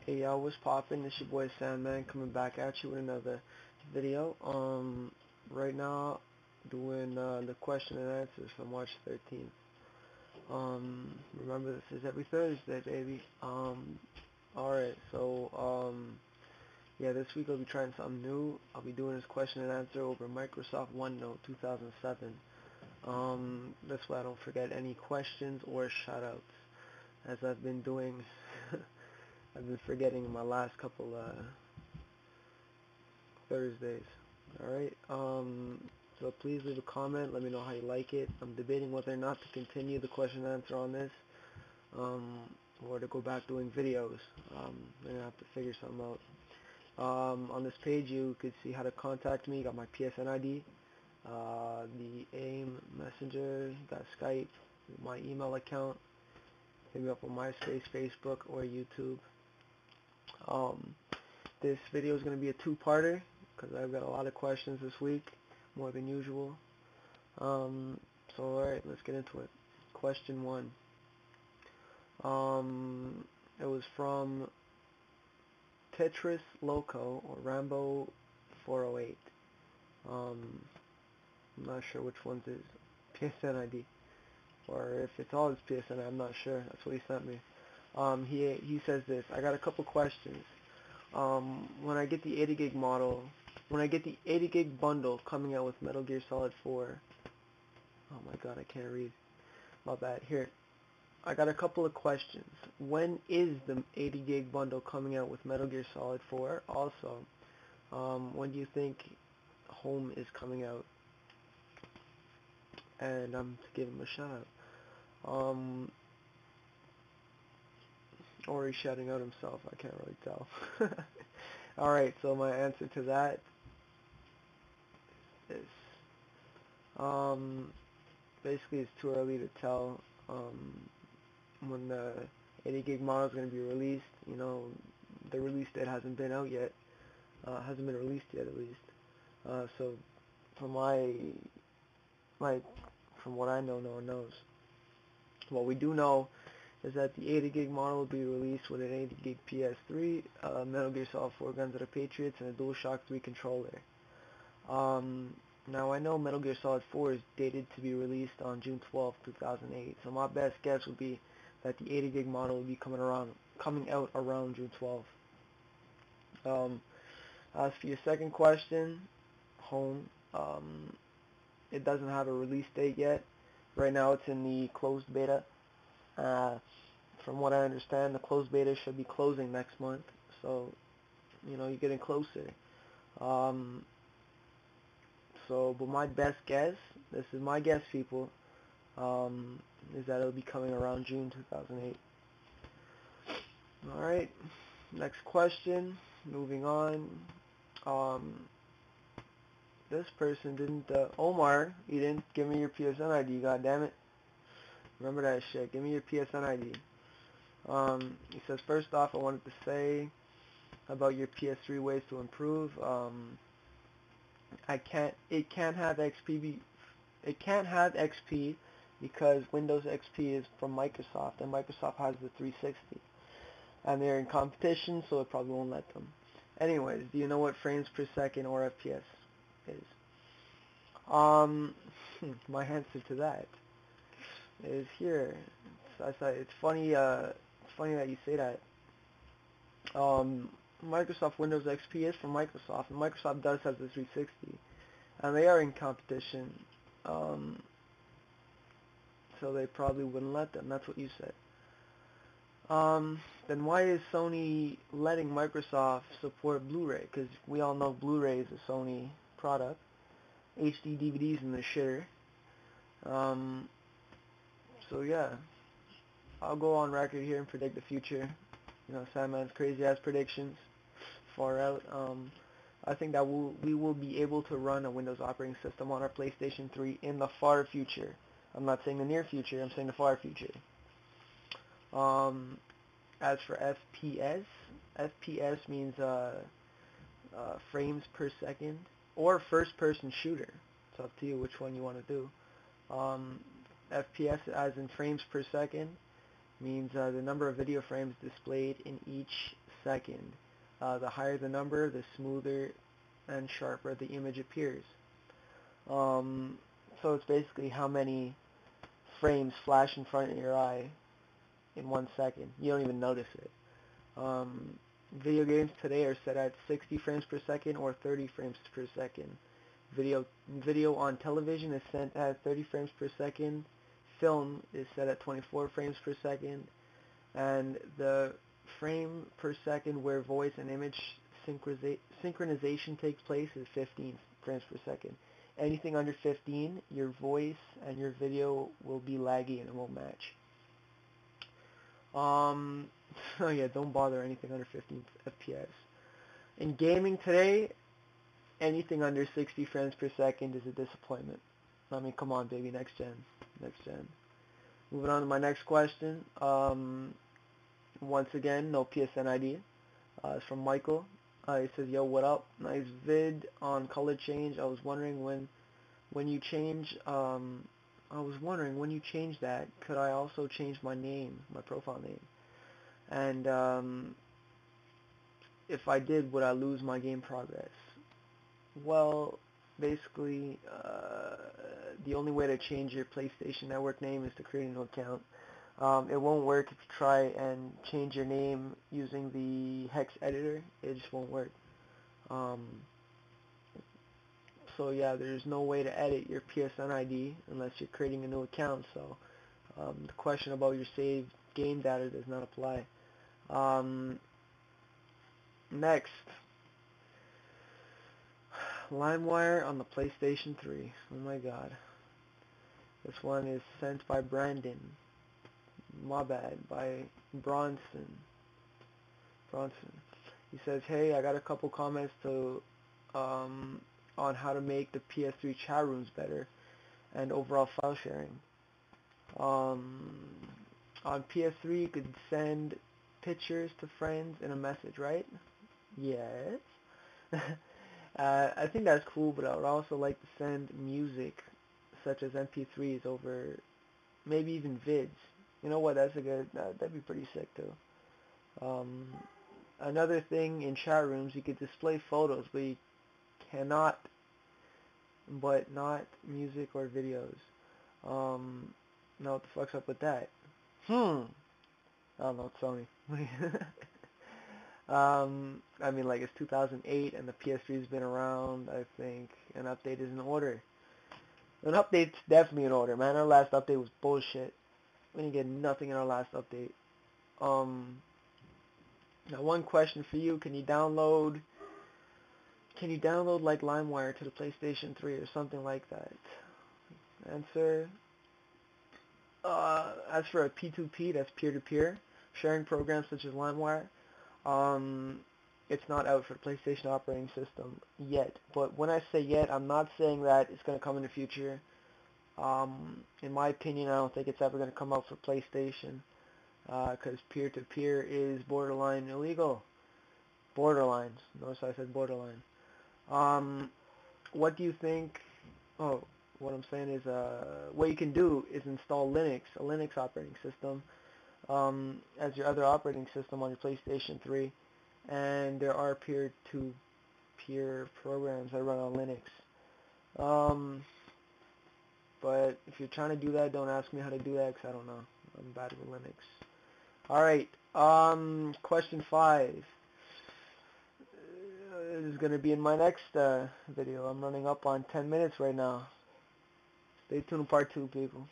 Hey y'all, what's poppin'? It's your boy Sandman coming back at you with another video. Right now doing the question and answers for March 13th. Remember this is every Thursday, baby. Alright, so yeah, this week I'll be trying something new. I'll be doing this question and answer over Microsoft OneNote 2007. This way I don't forget any questions or shoutouts, as I've been doing. I've been forgetting my last couple Thursdays. Alright, so please leave a comment, let me know how you like it. I'm debating whether or not to continue the question and answer on this, um, or to go back doing videos. I'm going to have to figure something out. On this page you could see how to contact me, got my PSN ID, the AIM Messenger, got Skype, my email account, hit me up on MySpace, Facebook, or YouTube. Um, this video is going to be a two-parter, because I've got a lot of questions this week, more than usual. So alright, let's get into it. Question 1. It was from Tetris Loco, or Rambo 408. I'm not sure which one's his PSN ID, or if it's all his PSN, I'm not sure. That's what he sent me. He says this: I got a couple questions. When I get the 80 gig model, when I get the 80 gig bundle coming out with Metal Gear Solid 4, oh my god, I can't read. My bad. Here, I got a couple of questions. When is the 80 gig bundle coming out with Metal Gear Solid 4? Also, when do you think Home is coming out? And I'm to give him a shout out. Or he's shouting out himself. I can't really tell. Alright, so my answer to that is, um, basically it's too early to tell when the 80 gig model is going to be released. You know, the release date hasn't been out yet. Hasn't been released yet, at least. So from from what I know, no one knows. What we do know is that the 80 gig model will be released with an 80 gig PS3, Metal Gear Solid 4 Guns of the Patriots, and a DualShock 3 controller. Now I know Metal Gear Solid 4 is dated to be released on June 12, 2008, so my best guess would be that the 80 gig model will be coming out around June 12th. As for your second question, Home, it doesn't have a release date yet. Right now it's in the closed beta. From what I understand, the closed beta should be closing next month, so you know you're getting closer. Um, but my best guess, this is my guess, people, is that it'll be coming around June 2008. All right, next question. Moving on. Um, this person didn't. Omar, you didn't give me your PSN ID. God damn it! Remember that shit. Give me your PSN ID. He says, first off, I wanted to say about your PS3 ways to improve. It can't have it can't have XP because Windows XP is from Microsoft, and Microsoft has the 360, and they're in competition, so it probably won't let them. Anyways, do you know what frames per second or FPS is? Um, my answer to that is here. It's funny. It's funny that you say that. Um, Microsoft Windows XP is from Microsoft, and Microsoft does have the 360, and they are in competition. Um, so they probably wouldn't let them. That's what you said. Then why is Sony letting Microsoft support Blu-ray? Because we all know Blu-ray is a Sony product. HD DVDs in the shitter. Um, so yeah, I'll go on record here and predict the future. You know, Sandman's crazy ass predictions far out. I think that we will be able to run a Windows operating system on our PlayStation 3 in the far future. I'm not saying the near future. I'm saying the far future. Um, as for FPS, FPS means frames per second or first-person shooter. It's up to you which one you want to do. FPS, as in frames per second, means the number of video frames displayed in each second. The higher the number, the smoother and sharper the image appears. Um, so it's basically how many frames flash in front of your eye in 1 second. You don't even notice it. Um, Video games today are set at 60 frames per second or 30 frames per second. Video on television is set at 30 frames per second. Film is set at 24 frames per second. And the frame per second where voice and image synchronization takes place is 15 frames per second. Anything under 15, your voice and your video will be laggy and it won't match. So yeah, don't bother anything under 15 FPS. In gaming today, anything under 60 frames per second is a disappointment. I mean, come on, baby, next gen. Moving on to my next question. Once again, no PSN ID. It's from Michael. He says, "Yo, what up? Nice vid on color change. I was wondering when you change. That, could I also change my name, my profile name? And if I did, would I lose my game progress?" Well, basically, the only way to change your PlayStation Network name is to create a new account. It won't work if you try and change your name using the hex editor. It just won't work. So yeah, there's no way to edit your PSN ID unless you're creating a new account. So the question about your saved game data does not apply. Next, LimeWire on the PlayStation 3. Oh my god. This one is sent by Brandon. My bad, by Bronson. He says, "Hey, I got a couple comments on how to make the PS3 chat rooms better and overall file sharing. On PS3, you could send pictures to friends in a message, right?" Yes. I think that's cool, but I would also like to send music, such as MP3s, over maybe even vids. You know what? That'd be pretty sick too. Another thing in chat rooms, you could display photos, but you cannot, but not music or videos. Now what the fuck's up with that? I don't know, Sony. I mean, like, it's 2008 and the PS3's been around. I think an update is in order. An update's definitely in order, man. Our last update was bullshit. We didn't get nothing in our last update. Now one question for you: Can you download like LimeWire to the PlayStation 3 or something like that? Answer: as for a P2P, that's peer-to-peer sharing programs such as LimeWire, it's not out for the PlayStation operating system yet. But when I say yet, I'm not saying that it's going to come in the future. In my opinion, I don't think it's ever going to come out for PlayStation because peer-to-peer is borderline illegal. Borderline. Notice I said borderline. What do you think? Oh, what I'm saying is, what you can do is install Linux, a Linux operating system, as your other operating system on your PlayStation 3, and there are peer-to-peer programs that run on Linux. But if you're trying to do that, don't ask me how to do that because I don't know. I'm bad with Linux. All right. Question 5. This is going to be in my next video. I'm running up on 10 minutes right now. Stay tuned to part 2, people.